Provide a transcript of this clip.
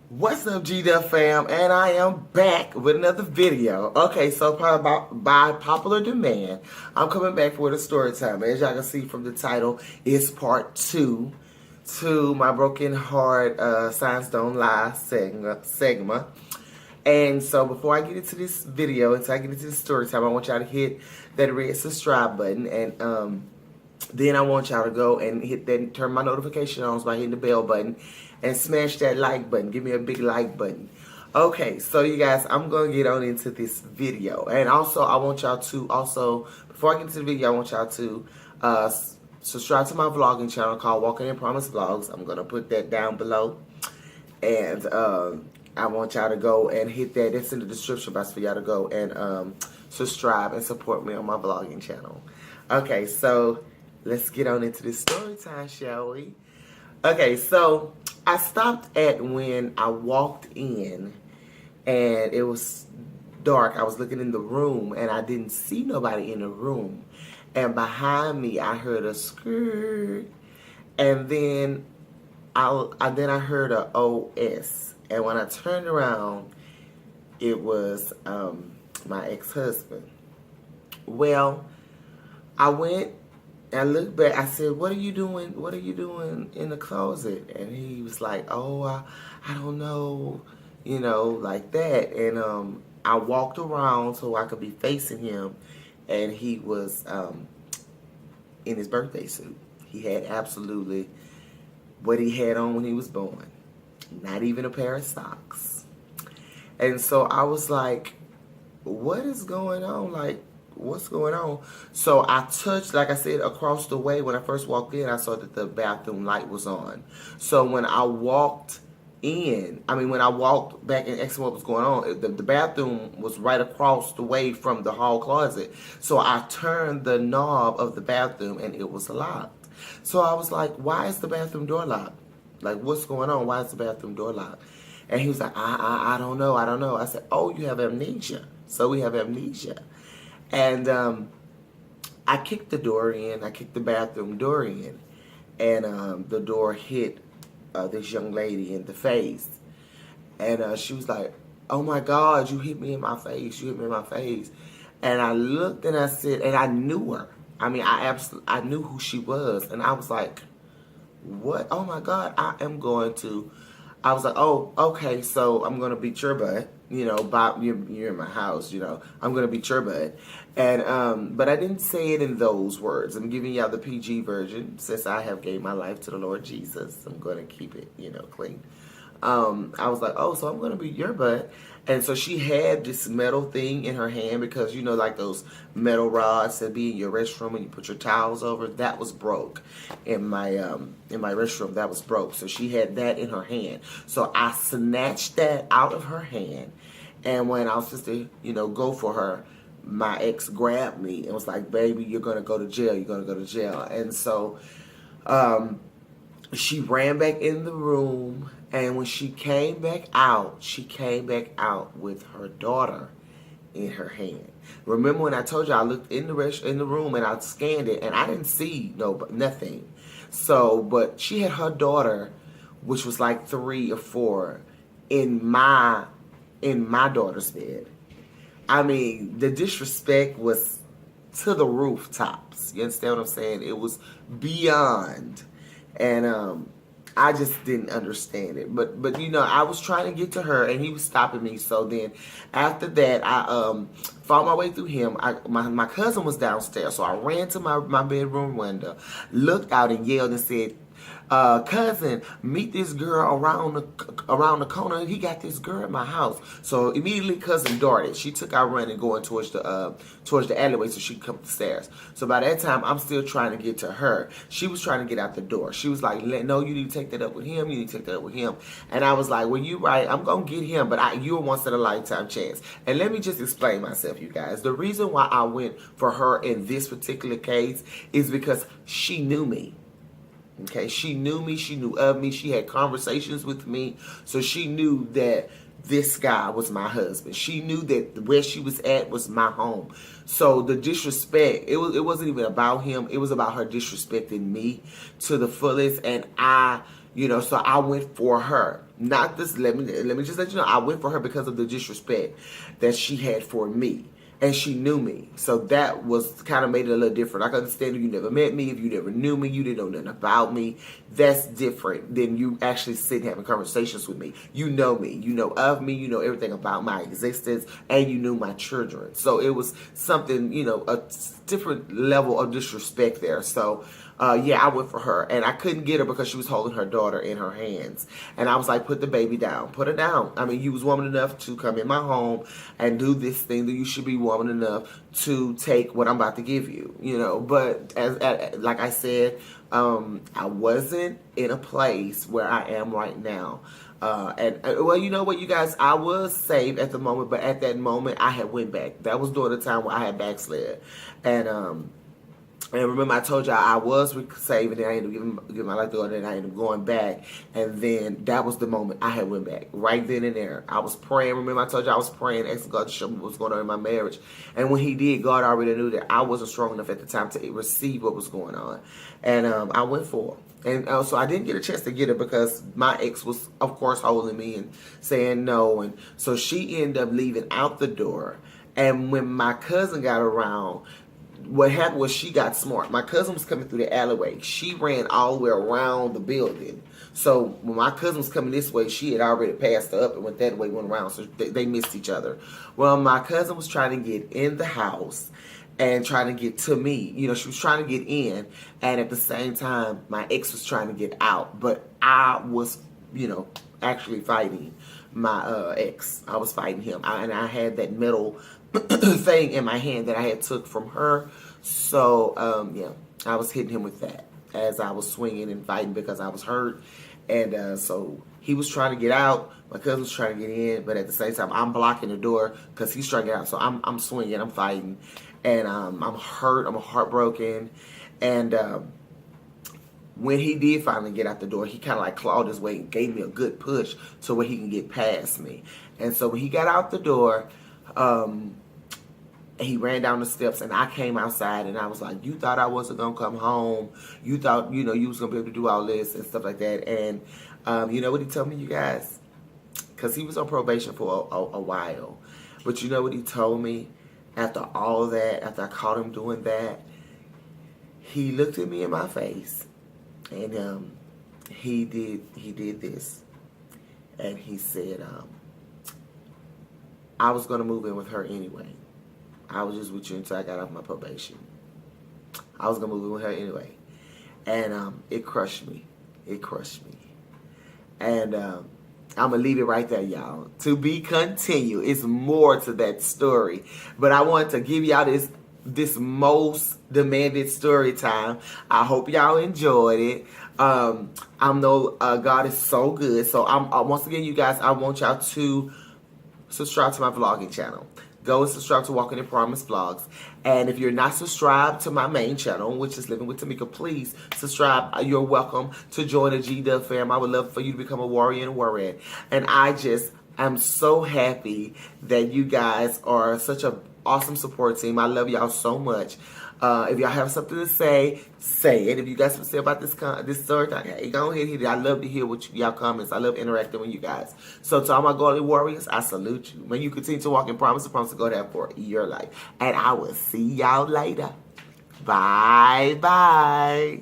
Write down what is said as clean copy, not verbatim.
What's up, GDF fam? And I am back with another video. Okay, so by popular demand, I'm coming back with a story time. As y'all can see from the title, it's part 2 to my Broken Heart Signs Don't Lie segment. And so before I get into this video, until I get into the story time, I want y'all to hit that red subscribe button, and then I want y'all to go and hit that, turn my notification on by hitting the bell button and smash that like button. Give me a big like button. Okay, so you guys, I'm going to get on into this video. And also, I want y'all to, before I get into the video, I want y'all to subscribe to my vlogging channel called WalkiNPromisevlogs. I'm going to put that down below. And I want y'all to go and hit that. It's in the description box for y'all to go and subscribe and support me on my vlogging channel. Okay, so let's get on into this story time, shall we? Okay, so I stopped at when I walked in and it was dark. I was looking in the room and I didn't see nobody in the room. And behind me, I heard a skirt. And then I heard a OS. And when I turned around, it was my ex-husband. Well, I went, I looked back, I said, what are you doing? What are you doing in the closet? And he was like, oh, I don't know, you know, like that. And I walked around so I could be facing him, and he was in his birthday suit. He had absolutely what he had on when he was born. Not even a pair of socks. And so I was like, what is going on? Like, what's going on? So I touched, like I said, across the way. When I first walked in, I saw that the bathroom light was on. So when I walked in, when I walked back and asked what was going on, the bathroom was right across the way from the hall closet. So I turned the knob of the bathroom and it was locked. So I was like, why is the bathroom door locked? Like, what's going on? Why is the bathroom door locked? And he was like, I don't know. I said, oh, you have amnesia. So we have amnesia. And I kicked the door in. I kicked the bathroom door in. And the door hit this young lady in the face. And she was like, oh my God, you hit me in my face. You hit me in my face. And I looked and I said, and I knew her. I knew who she was. And I was like, what? Oh my God, I was like, oh, okay, so I'm going to beat your butt. You know, Bob, you're in my house, you know, I'm going to beat your butt. And, but I didn't say it in those words. I'm giving y'all the PG version. Since I have gave my life to the Lord Jesus, I'm going to keep it, you know, clean. I was like, oh, so I'm going to beat your butt. And so she had this metal thing in her hand because, you know, like those metal rods that be in your restroom and you put your towels over, that was broke in my restroom. That was broke. So she had that in her hand. So I snatched that out of her hand. And when I was just to, you know, go for her, my ex grabbed me and was like, baby, you're going to go to jail. You're going to go to jail. And so she ran back in the room, and when she came back out with her daughter in her hand. Remember when I told you I looked in the room and I scanned it and I didn't see nothing. So, but she had her daughter, which was like 3 or 4, in my daughter's bed. I mean, the disrespect was to the rooftops. You understand what I'm saying? It was beyond. And I just didn't understand it. But you know, I was trying to get to her and he was stopping me. So then after that, I found my way through him. My cousin was downstairs. So I ran to my bedroom window, looked out and yelled and said, cousin, meet this girl around the corner. He got this girl at my house. So immediately cousin darted. She took out running, going towards the alleyway so she could come up the stairs. So by that time, I'm still trying to get to her. She was trying to get out the door. She was like, no, you need to take that up with him. You need to take that up with him. And I was like, well, you right. I'm going to get him, but you're once in a lifetime chance. And let me just explain myself, you guys. The reason why I went for her in this particular case is because she knew me. Okay, she knew me, she knew of me, she had conversations with me, so she knew that this guy was my husband. She knew that where she was at was my home. So the disrespect, it wasn't even about him, it was about her disrespecting me to the fullest, and I You know, so I went for her. Not this, let me just let you know, I went for her because of the disrespect that she had for me. And she knew me. So that was kind of made it a little different. I can understand if you never met me, if you never knew me, you didn't know nothing about me. That's different than you actually sitting having conversations with me. You know me. You know of me. You know everything about my existence. And you knew my children. So it was something, you know, a different level of disrespect there. So yeah, I went for her, and I couldn't get her because she was holding her daughter in her hands. And I was like, put the baby down. Put her down. I mean, you was woman enough to come in my home and do this thing, that you should be woman enough to take what I'm about to give you, you know. But like I said, I wasn't in a place where I am right now. Well, you know what, you guys, I was saved at the moment, but at that moment, I had went back. That was during the time where I had backslid. And remember, I told y'all I was saved, and then I ended up giving my life to God, and I ended up going back. And then that was the moment I had went back. Right then and there. I was praying. Remember, I told you I was praying, asking God to show me what was going on in my marriage. And when he did, God already knew that I wasn't strong enough at the time to receive what was going on. And I went for it. And so I didn't get a chance to get her because my ex was, of course, holding me and saying no. And so she ended up leaving out the door. And when my cousin got around, what happened was she got smart. My cousin was coming through the alleyway. She ran all the way around the building. So when my cousin was coming this way, she had already passed her up and went that way, went around. So they missed each other. Well, my cousin was trying to get in the house and trying to get to me. You know, she was trying to get in. And at the same time, my ex was trying to get out. But I was, you know, actually fighting my ex. I was fighting him. And I had that metal thing in my hand that I had took from her. So yeah, I was hitting him with that as I was swinging and fighting because I was hurt. And so he was trying to get out, my cousin was trying to get in, but at the same time I'm blocking the door because he's trying to get out. So I'm swinging, I'm fighting, and I'm hurt, I'm heartbroken. And when he did finally get out the door, he kind of like clawed his way and gave me a good push so where he can get past me. And so when he got out the door, he ran down the steps, and I came outside, and I was like, you thought I wasn't going to come home. You thought, you know, you was going to be able to do all this and stuff like that. And you know what he told me, you guys? Because he was on probation for a while. But you know what he told me after all of that, after I caught him doing that? He looked at me in my face, and he did this. And he said, I was going to move in with her anyway. I was just with you until I got off my probation. I was going to move in with her anyway. And it crushed me. It crushed me. And I'm going to leave it right there, y'all. To be continued. It's more to that story. But I wanted to give y'all this most demanded story time. I hope y'all enjoyed it. I know God is so good. So once again, you guys, I want y'all to subscribe to my vlogging channel. Go and subscribe to WalkiInPromisevlogs. And if you're not subscribed to my main channel, which is Living with Tameka, please subscribe. You're welcome to join the G-Dub fam. I would love for you to become a warrior and warrior. And I'm so happy that you guys are such an awesome support team. I love y'all so much. If y'all have something to say, say it. If you guys have to say about this story, hey, go ahead and hit it. I love to hear what y'all comments. I love interacting with you guys. So to all my godly warriors, I salute you. May you continue to walk in promise and promise to go there for your life. And I will see y'all later. Bye-bye.